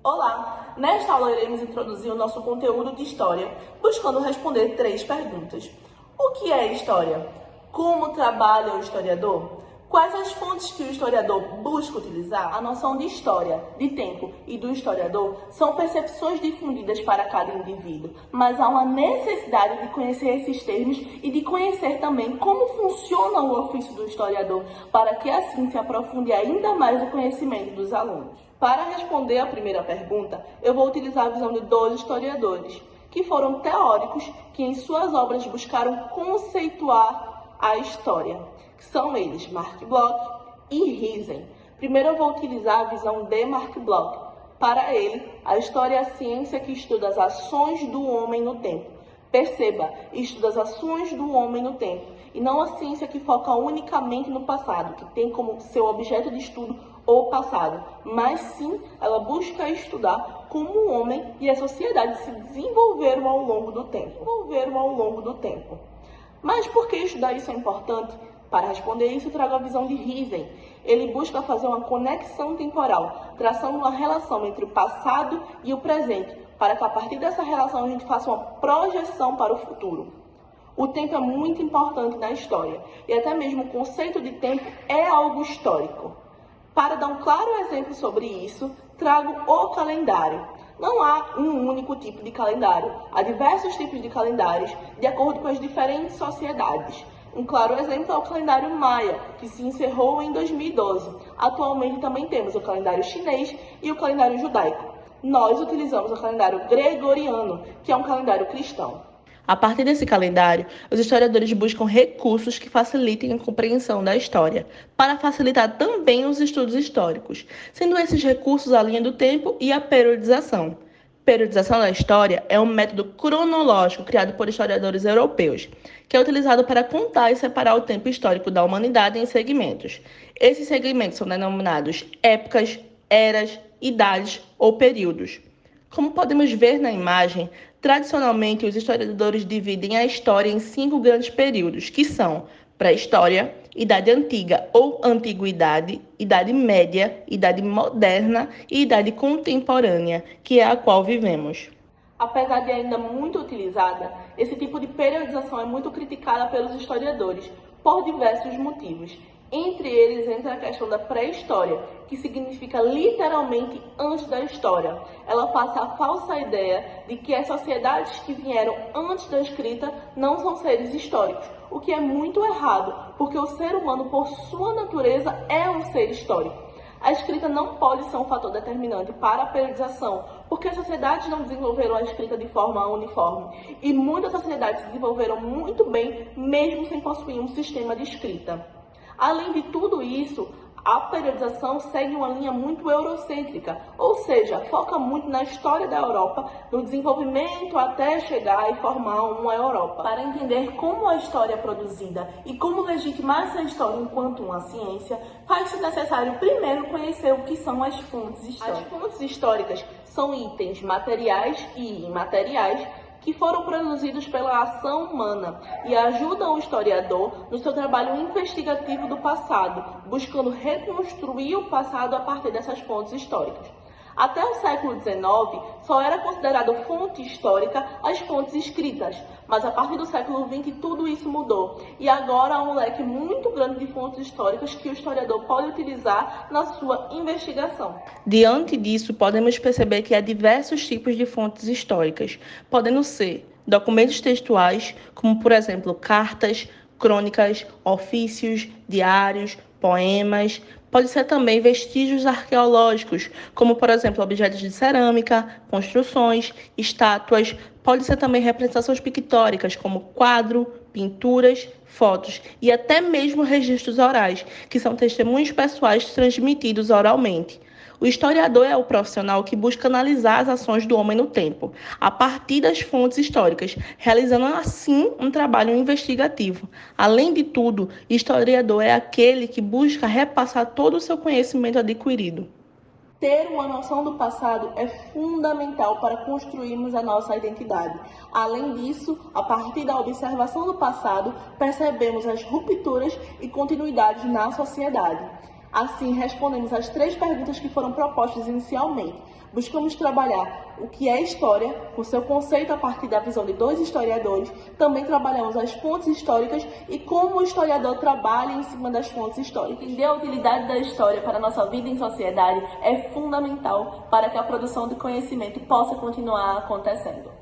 Olá! Nesta aula iremos introduzir o nosso conteúdo de História, buscando responder 3 perguntas. O que é História? Como trabalha o historiador? Quais as fontes que o historiador busca utilizar? A noção de história, de tempo e do historiador são percepções difundidas para cada indivíduo, mas há uma necessidade de conhecer esses termos e de conhecer também como funciona o ofício do historiador, para que assim se aprofunde ainda mais o conhecimento dos alunos. Para responder a primeira pergunta, eu vou utilizar a visão de 2 historiadores, que foram teóricos que em suas obras buscaram conceituar a história, que são eles Mark Bloch e Riesen. Primeiro eu vou utilizar a visão de Mark Bloch. Para ele, a história é a ciência que estuda as ações do homem no tempo. Perceba, estuda as ações do homem no tempo, e não a ciência que foca unicamente no passado, que tem como seu objeto de estudo o passado, mas sim ela busca estudar como o homem e a sociedade se desenvolveram ao longo do tempo. Mas por que estudar isso é importante? Para responder isso, eu trago a visão de Riesen. Ele busca fazer uma conexão temporal, traçando uma relação entre o passado e o presente, para que a partir dessa relação a gente faça uma projeção para o futuro. O tempo é muito importante na história, e até mesmo o conceito de tempo é algo histórico. Para dar um claro exemplo sobre isso, trago o calendário. Não há um único tipo de calendário, há diversos tipos de calendários, de acordo com as diferentes sociedades. Um claro exemplo é o calendário Maia, que se encerrou em 2012. Atualmente também temos o calendário chinês e o calendário judaico. Nós utilizamos o calendário gregoriano, que é um calendário cristão. A partir desse calendário, os historiadores buscam recursos que facilitem a compreensão da história, para facilitar também os estudos históricos, sendo esses recursos a linha do tempo e a periodização. Periodização da história é um método cronológico criado por historiadores europeus, que é utilizado para contar e separar o tempo histórico da humanidade em segmentos. Esses segmentos são denominados épocas, eras, idades ou períodos. Como podemos ver na imagem, tradicionalmente os historiadores dividem a história em 5 grandes períodos, que são pré-história, idade antiga ou antiguidade, idade média, idade moderna e idade contemporânea, que é a qual vivemos. Apesar de ainda muito utilizada, esse tipo de periodização é muito criticada pelos historiadores, por diversos motivos. Entre eles entra a questão da pré-história, que significa literalmente antes da história. Ela passa a falsa ideia de que as sociedades que vieram antes da escrita não são seres históricos, o que é muito errado, porque o ser humano, por sua natureza, é um ser histórico. A escrita não pode ser um fator determinante para a periodização, porque as sociedades não desenvolveram a escrita de forma uniforme, e muitas sociedades se desenvolveram muito bem, mesmo sem possuir um sistema de escrita. Além de tudo isso, a periodização segue uma linha muito eurocêntrica, ou seja, foca muito na história da Europa, no desenvolvimento até chegar e formar uma Europa. Para entender como a história é produzida e como legitimar essa história enquanto uma ciência, faz-se necessário primeiro conhecer o que são as fontes históricas. As fontes históricas são itens materiais e imateriais que foram produzidos pela ação humana e ajudam o historiador no seu trabalho investigativo do passado, buscando reconstruir o passado a partir dessas fontes históricas. Até o século XIX, só era considerado fonte histórica as fontes escritas, mas a partir do século XX tudo isso mudou, e agora há um leque muito grande de fontes históricas que o historiador pode utilizar na sua investigação. Diante disso, podemos perceber que há diversos tipos de fontes históricas, podendo ser documentos textuais, como por exemplo cartas, crônicas, ofícios, diários, poemas. Pode ser também vestígios arqueológicos, como por exemplo objetos de cerâmica, construções, estátuas. Pode ser também representações pictóricas, como quadro, pinturas, fotos e até mesmo registros orais, que são testemunhos pessoais transmitidos oralmente. O historiador é o profissional que busca analisar as ações do homem no tempo, a partir das fontes históricas, realizando assim um trabalho investigativo. Além de tudo, o historiador é aquele que busca repassar todo o seu conhecimento adquirido. Ter uma noção do passado é fundamental para construirmos a nossa identidade. Além disso, a partir da observação do passado, percebemos as rupturas e continuidades na sociedade. Assim, respondemos as 3 perguntas que foram propostas inicialmente. Buscamos trabalhar o que é história, com seu conceito a partir da visão de 2 historiadores. Também trabalhamos as fontes históricas e como o historiador trabalha em cima das fontes históricas. Entender a utilidade da história para a nossa vida em sociedade é fundamental para que a produção de conhecimento possa continuar acontecendo.